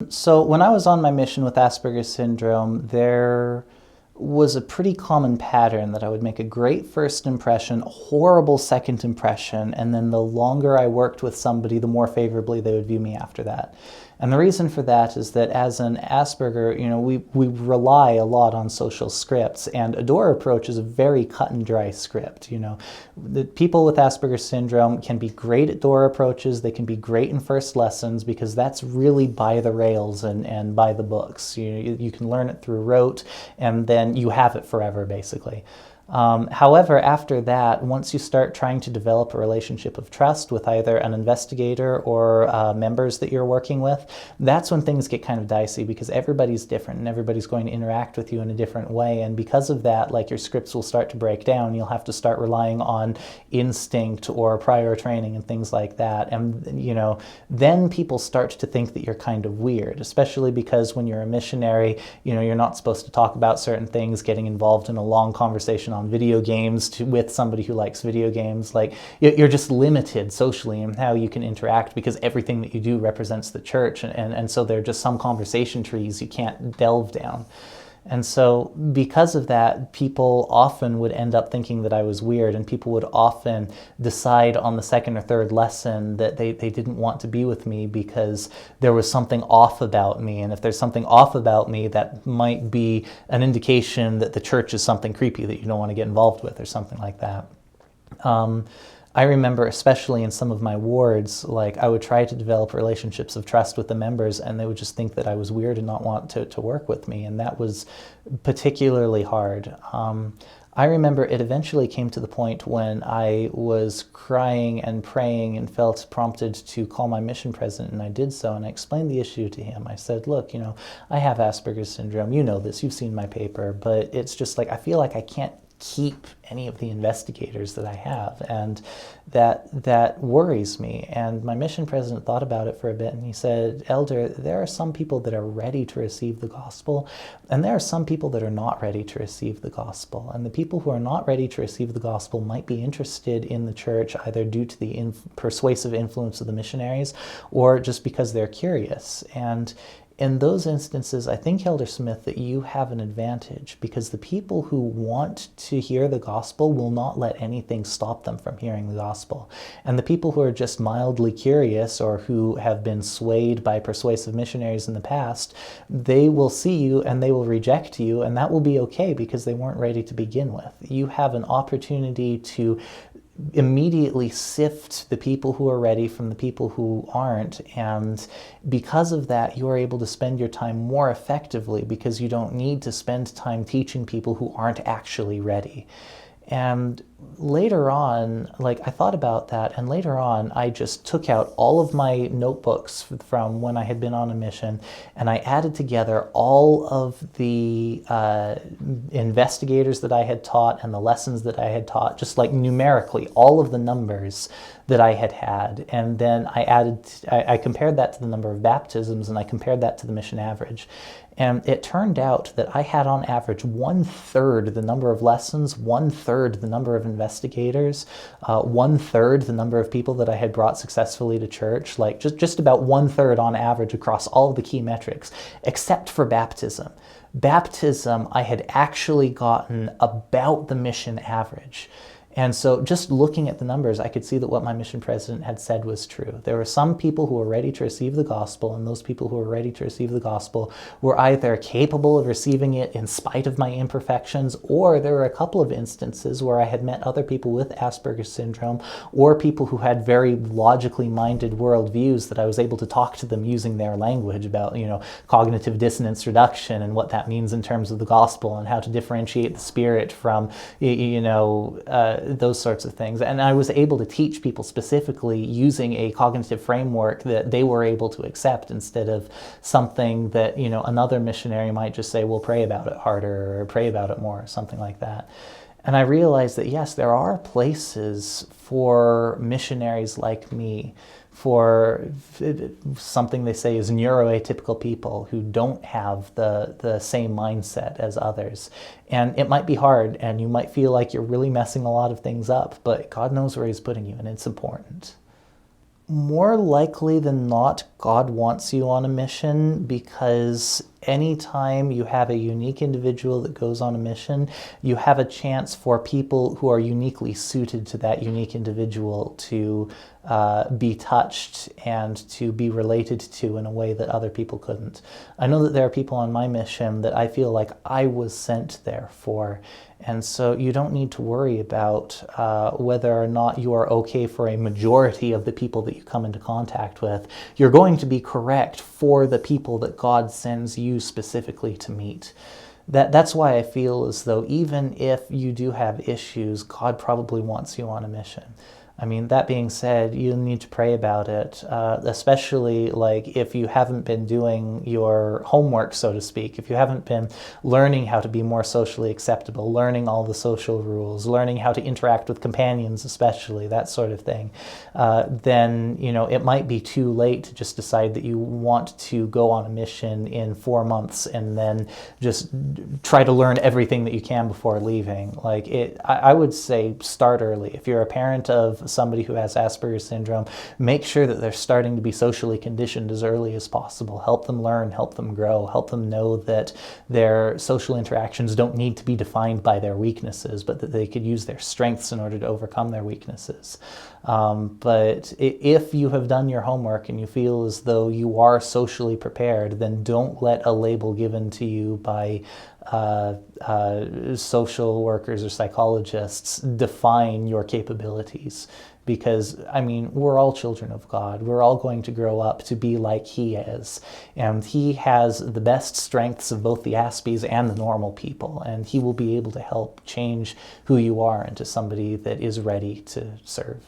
So when I was on my mission with Asperger's syndrome, there was a pretty common pattern that I would make a great first impression, a horrible second impression, and then the longer I worked with somebody, the more favorably they would view me after that. And the reason for that is that as an Asperger, we rely a lot on social scripts, and a door approach is a very cut and dry script. The people with Asperger's syndrome can be great at door approaches, they can be great in first lessons because that's really by the rails and by the books. You can learn it through rote, and then you have it forever, basically. However, after that, once you start trying to develop a relationship of trust with either an investigator or members that you're working with, that's when things get kind of dicey because everybody's different and everybody's going to interact with you in a different way. And because of that, like, your scripts will start to break down. You'll have to start relying on instinct or prior training and things like that. And, then people start to think that you're kind of weird, especially because when you're a missionary, you're not supposed to talk about certain things, getting involved in a long conversation on video games with somebody who likes video games. Like, you're just limited socially in how you can interact because everything that you do represents the church, and so there are just some conversation trees you can't delve down. And so because of that, people often would end up thinking that I was weird, and people would often decide on the second or third lesson that they didn't want to be with me because there was something off about me. And if there's something off about me, that might be an indication that the church is something creepy that you don't want to get involved with or something like that. I remember, especially in some of my wards, like, I would try to develop relationships of trust with the members, and they would just think that I was weird and not want to work with me, and that was particularly hard. I remember it eventually came to the point when I was crying and praying and felt prompted to call my mission president, and I did so, and I explained the issue to him. I said, look, I have Asperger's syndrome. You know this. You've seen my paper. But it's just like, I feel like I can't keep any of the investigators that I have, and that worries me. And my mission president thought about it for a bit, and he said, Elder, there are some people that are ready to receive the gospel, and there are some people that are not ready to receive the gospel. And the people who are not ready to receive the gospel might be interested in the church either due to the persuasive influence of the missionaries or just because they're curious. And in those instances, I think, Elder Smith, that you have an advantage because the people who want to hear the gospel will not let anything stop them from hearing the gospel. And the people who are just mildly curious or who have been swayed by persuasive missionaries in the past, they will see you and they will reject you, and that will be okay because they weren't ready to begin with. You have an opportunity to immediately sift the people who are ready from the people who aren't, and because of that you are able to spend your time more effectively because you don't need to spend time teaching people who aren't actually ready. And later on, like, I thought about that, and later on I just took out all of my notebooks from when I had been on a mission, and I added together all of the investigators that I had taught and the lessons that I had taught, just like numerically, all of the numbers that I had had. And then I compared that to the number of baptisms, and I compared that to the mission average. And it turned out that I had on average 1/3 the number of lessons, 1/3 the number of investigators, 1/3 the number of people that I had brought successfully to church, like just about 1/3 on average across all of the key metrics, except for baptism. Baptism, I had actually gotten about the mission average. And so just looking at the numbers, I could see that what my mission president had said was true. There were some people who were ready to receive the gospel, and those people who were ready to receive the gospel were either capable of receiving it in spite of my imperfections, or there were a couple of instances where I had met other people with Asperger's syndrome or people who had very logically minded worldviews that I was able to talk to them using their language about, cognitive dissonance reduction and what that means in terms of the gospel and how to differentiate the spirit from, those sorts of things. And I was able to teach people specifically using a cognitive framework that they were able to accept instead of something that, another missionary might just say, well, pray about it harder or pray about it more or something like that. And I realized that, yes, there are places for missionaries like me, for something they say is neuroatypical people who don't have the same mindset as others. And it might be hard, and you might feel like you're really messing a lot of things up, but God knows where He's putting you, and it's important. More likely than not, God wants you on a mission, because anytime you have a unique individual that goes on a mission, you have a chance for people who are uniquely suited to that unique individual to be touched and to be related to in a way that other people couldn't. I know that there are people on my mission that I feel like I was sent there for. And so you don't need to worry about whether or not you are okay for a majority of the people that you come into contact with. You're going to be correct for the people that God sends you specifically to meet. That's why I feel as though even if you do have issues, God probably wants you on a mission. I mean, that being said, you need to pray about it, especially like if you haven't been doing your homework, so to speak, if you haven't been learning how to be more socially acceptable, learning all the social rules, learning how to interact with companions, especially, that sort of thing, then, it might be too late to just decide that you want to go on a mission in 4 months and then just try to learn everything that you can before leaving. I would say start early. If you're a parent of somebody who has Asperger's syndrome, make sure that they're starting to be socially conditioned as early as possible. Help them learn, help them grow, help them know that their social interactions don't need to be defined by their weaknesses, but that they could use their strengths in order to overcome their weaknesses. But if you have done your homework and you feel as though you are socially prepared, then don't let a label given to you by social workers or psychologists define your capabilities. Because, we're all children of God. We're all going to grow up to be like He is. And He has the best strengths of both the Aspies and the normal people. And He will be able to help change who you are into somebody that is ready to serve.